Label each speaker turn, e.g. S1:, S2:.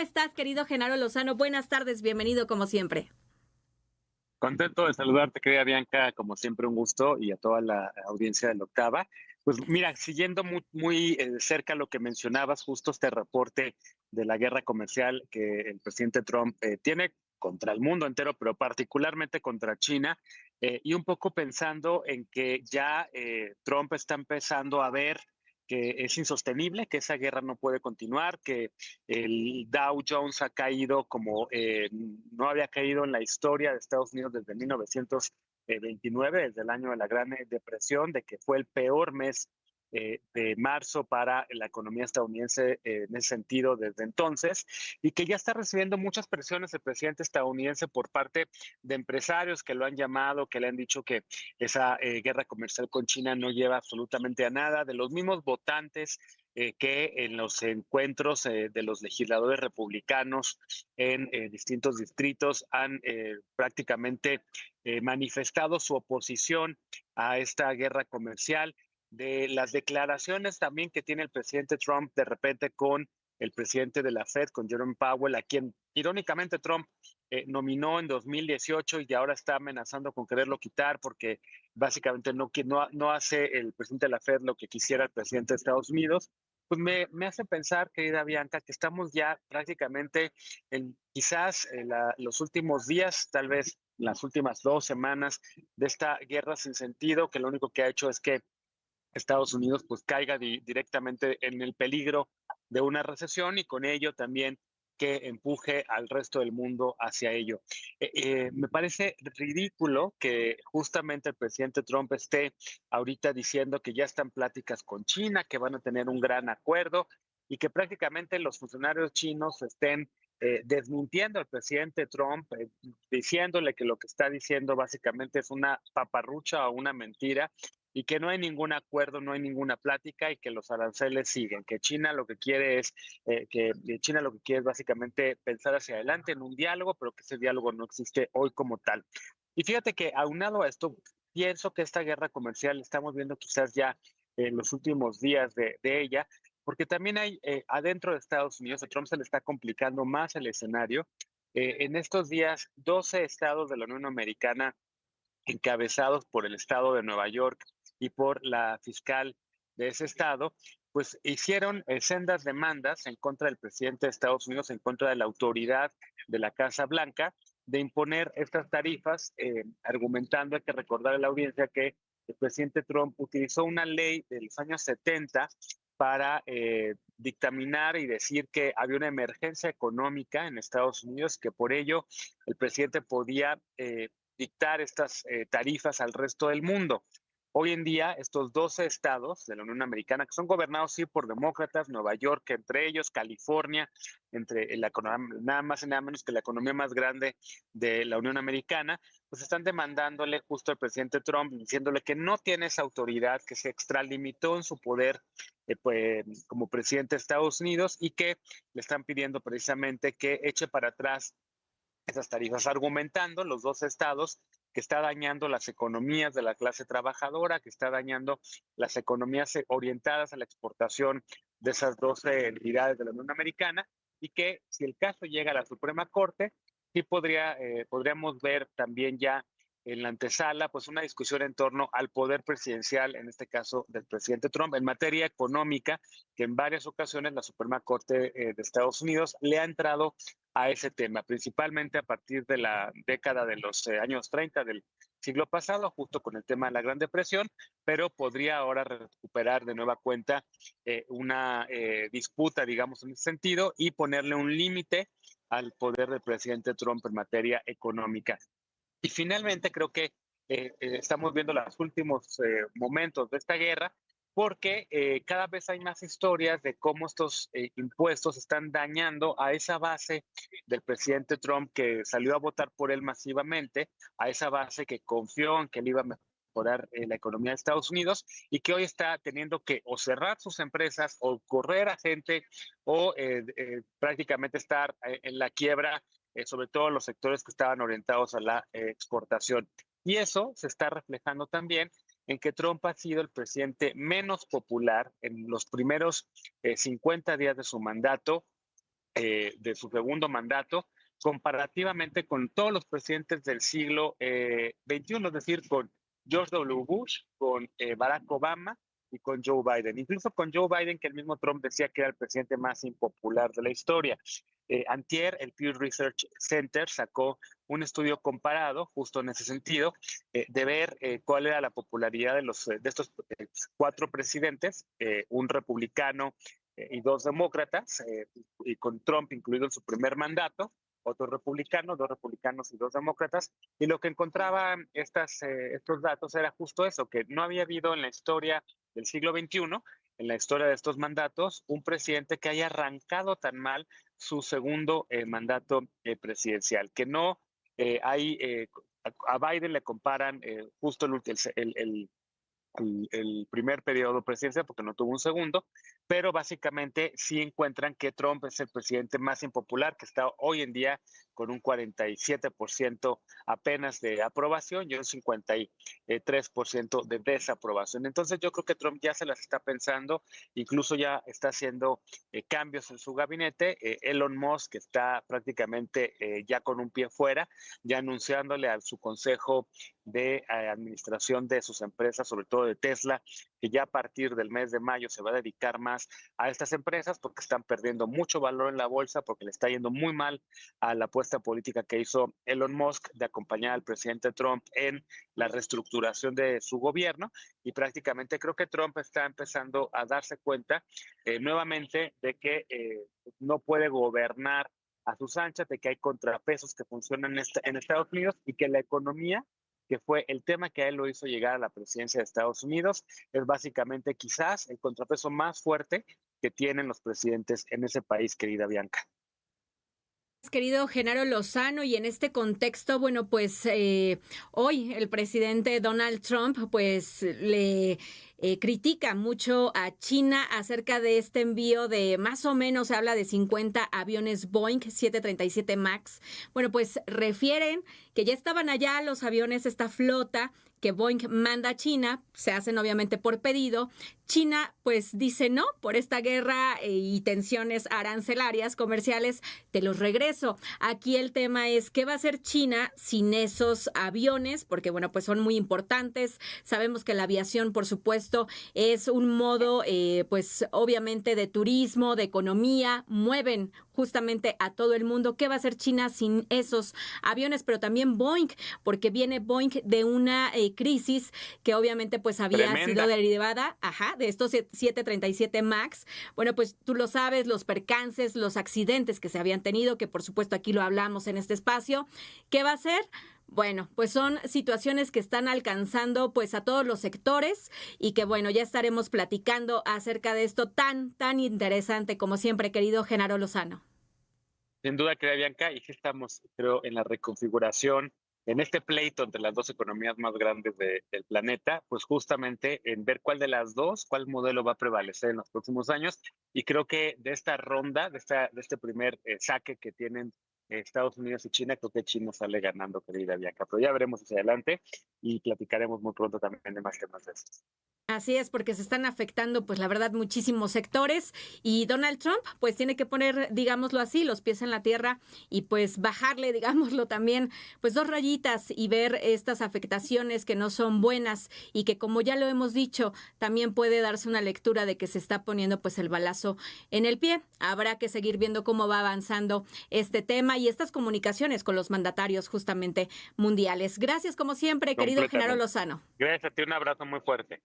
S1: ¿Estás, querido Genaro Lozano? Buenas tardes, bienvenido como siempre.
S2: Contento de saludarte, querida Bianca, como siempre un gusto y a toda la audiencia de la Octava. Pues mira, siguiendo muy cerca lo que mencionabas, justo este reporte de la guerra comercial que el presidente Trump tiene contra el mundo entero, pero particularmente contra China, y un poco pensando en que ya Trump está empezando a ver que es insostenible, que esa guerra no puede continuar, que el Dow Jones ha caído como no había caído en la historia de Estados Unidos desde 1929, desde el año de la Gran Depresión, de que fue el peor mes de marzo para la economía estadounidense en ese sentido desde entonces, y que ya está recibiendo muchas presiones el presidente estadounidense por parte de empresarios que lo han llamado, que le han dicho que esa guerra comercial con China no lleva absolutamente a nada, de los mismos votantes que en los encuentros de los legisladores republicanos en distintos distritos han prácticamente manifestado su oposición a esta guerra comercial, de las declaraciones también que tiene el presidente Trump de repente con el presidente de la Fed, con Jerome Powell, a quien irónicamente Trump nominó en 2018 y ahora está amenazando con quererlo quitar porque básicamente no hace el presidente de la Fed lo que quisiera el presidente de Estados Unidos. Pues me hace pensar, querida Bianca, que estamos ya prácticamente en quizás los últimos días, tal vez las últimas 2 semanas de esta guerra sin sentido, que lo único que ha hecho es que Estados Unidos pues caiga directamente en el peligro de una recesión y con ello también que empuje al resto del mundo hacia ello. Me parece ridículo que justamente el presidente Trump esté ahorita diciendo que ya están pláticas con China, que van a tener un gran acuerdo y que prácticamente los funcionarios chinos estén desmintiendo al presidente Trump, diciéndole que lo que está diciendo básicamente es una paparrucha o una mentira y que no hay ningún acuerdo, no hay ninguna plática y que los aranceles siguen, que China lo que quiere es China lo que quiere es básicamente pensar hacia adelante en un diálogo, pero que ese diálogo no existe hoy como tal. Y fíjate que aunado a esto, pienso que esta guerra comercial estamos viendo quizás ya en los últimos días de ella, porque también hay adentro de Estados Unidos, a Trump se le está complicando más el escenario. En estos días, 12 estados de la Unión Americana encabezados por el estado de Nueva York y por la fiscal de ese estado, pues hicieron sendas demandas en contra del presidente de Estados Unidos, en contra de la autoridad de la Casa Blanca, de imponer estas tarifas, argumentando, hay que recordar a la audiencia que el presidente Trump utilizó una ley de los años 70 para dictaminar y decir que había una emergencia económica en Estados Unidos, que por ello el presidente podía dictar estas tarifas al resto del mundo. Hoy en día, estos 12 estados de la Unión Americana, que son gobernados sí por demócratas, Nueva York entre ellos, California, entre la economía, nada más y nada menos que la economía más grande de la Unión Americana, pues están demandándole justo al presidente Trump, diciéndole que no tiene esa autoridad, que se extralimitó en su poder pues, como presidente de Estados Unidos y que le están pidiendo precisamente que eche para atrás esas tarifas, argumentando los dos estados que está dañando las economías de la clase trabajadora, que está dañando las economías orientadas a la exportación de esas 12 entidades de la Unión Americana y que si el caso llega a la Suprema Corte, sí podríamos ver también ya en la antesala, pues una discusión en torno al poder presidencial, en este caso del presidente Trump, en materia económica, que en varias ocasiones la Suprema Corte de Estados Unidos le ha entrado a ese tema, principalmente a partir de la década de los años 30 del siglo pasado, justo con el tema de la Gran Depresión, pero podría ahora recuperar de nueva cuenta una disputa, digamos, en ese sentido y ponerle un límite al poder del presidente Trump en materia económica. Y finalmente creo que estamos viendo los últimos momentos de esta guerra porque cada vez hay más historias de cómo estos impuestos están dañando a esa base del presidente Trump que salió a votar por él masivamente, a esa base que confió en que él iba a mejorar la economía de Estados Unidos y que hoy está teniendo que o cerrar sus empresas o correr a gente o prácticamente estar en la quiebra, sobre todo en los sectores que estaban orientados a la exportación. Y eso se está reflejando también en que Trump ha sido el presidente menos popular en los primeros 50 días de su mandato. de su segundo mandato, comparativamente con todos los presidentes del siglo XXI, es decir, con George W. Bush, con Barack Obama y con Joe Biden. Incluso con Joe Biden, que el mismo Trump decía que era el presidente más impopular de la historia. Antier, el Pew Research Center sacó un estudio comparado, justo en ese sentido, de ver cuál era la popularidad de estos cuatro presidentes, un republicano y dos demócratas, y con Trump incluido en su primer mandato, otro republicano, dos republicanos y dos demócratas, y lo que encontraban estos datos era justo eso, que no había habido en la historia del siglo XXI, en la historia de estos mandatos, un presidente que haya arrancado tan mal su segundo mandato presidencial, que no hay, a Biden le comparan justo el primer periodo presidencial porque no tuvo un segundo, pero básicamente sí encuentran que Trump es el presidente más impopular, que está hoy en día con un 47% apenas de aprobación y un 53% de desaprobación. Entonces yo creo que Trump ya se las está pensando, incluso ya está haciendo cambios en su gabinete. Elon Musk está prácticamente ya con un pie fuera, ya anunciándole a su consejo de administración de sus empresas, sobre todo de Tesla, que ya a partir del mes de mayo se va a dedicar más a estas empresas porque están perdiendo mucho valor en la bolsa, porque le está yendo muy mal a la apuesta política que hizo Elon Musk de acompañar al presidente Trump en la reestructuración de su gobierno. Y prácticamente creo que Trump está empezando a darse cuenta nuevamente de que no puede gobernar a sus anchas, de que hay contrapesos que funcionan en Estados Unidos y que la economía, que fue el tema que a él lo hizo llegar a la presidencia de Estados Unidos, es básicamente quizás el contrapeso más fuerte que tienen los presidentes en ese país, querida Bianca.
S1: Querido Genaro Lozano, y en este contexto, bueno, pues hoy el presidente Donald Trump pues le critica mucho a China acerca de este envío de más o menos, se habla de 50 aviones Boeing 737 MAX. Bueno, pues refieren que ya estaban allá los aviones, esta flota que Boeing manda a China, se hacen obviamente por pedido. China pues dice no, por esta guerra y tensiones arancelarias comerciales, te los regreso. Aquí el tema es qué va a hacer China sin esos aviones, porque bueno, pues son muy importantes. Sabemos que la aviación, por supuesto, es un modo pues obviamente de turismo, de economía, mueven justamente a todo el mundo. ¿Qué va a hacer China sin esos aviones? Pero también Boeing, porque viene Boeing de una crisis que obviamente pues había sido derivada, de estos 737 MAX. Bueno, pues tú lo sabes, los percances, los accidentes que se habían tenido, que por supuesto aquí lo hablamos en este espacio. ¿Qué va a hacer? Bueno, pues son situaciones que están alcanzando pues a todos los sectores y que bueno, ya estaremos platicando acerca de esto tan interesante como siempre, querido Genaro Lozano.
S2: Sin duda, querida Bianca, y que estamos, creo, en la reconfiguración, en este pleito entre las dos economías más grandes del planeta, pues justamente en ver cuál de las dos, cuál modelo va a prevalecer en los próximos años. Y creo que de esta ronda, de este primer saque que tienen Estados Unidos y China, creo que China sale ganando, querida Bianca. Pero ya veremos hacia adelante y platicaremos muy pronto también de más temas de estos.
S1: Así es, porque se están afectando, pues la verdad, muchísimos sectores y Donald Trump, pues tiene que poner, digámoslo así, los pies en la tierra y pues bajarle, digámoslo también, pues 2 rayitas y ver estas afectaciones que no son buenas y que como ya lo hemos dicho, también puede darse una lectura de que se está poniendo pues el balazo en el pie. Habrá que seguir viendo cómo va avanzando este tema y estas comunicaciones con los mandatarios justamente mundiales. Gracias como siempre, querido Genaro Lozano.
S2: Gracias a ti, un abrazo muy fuerte.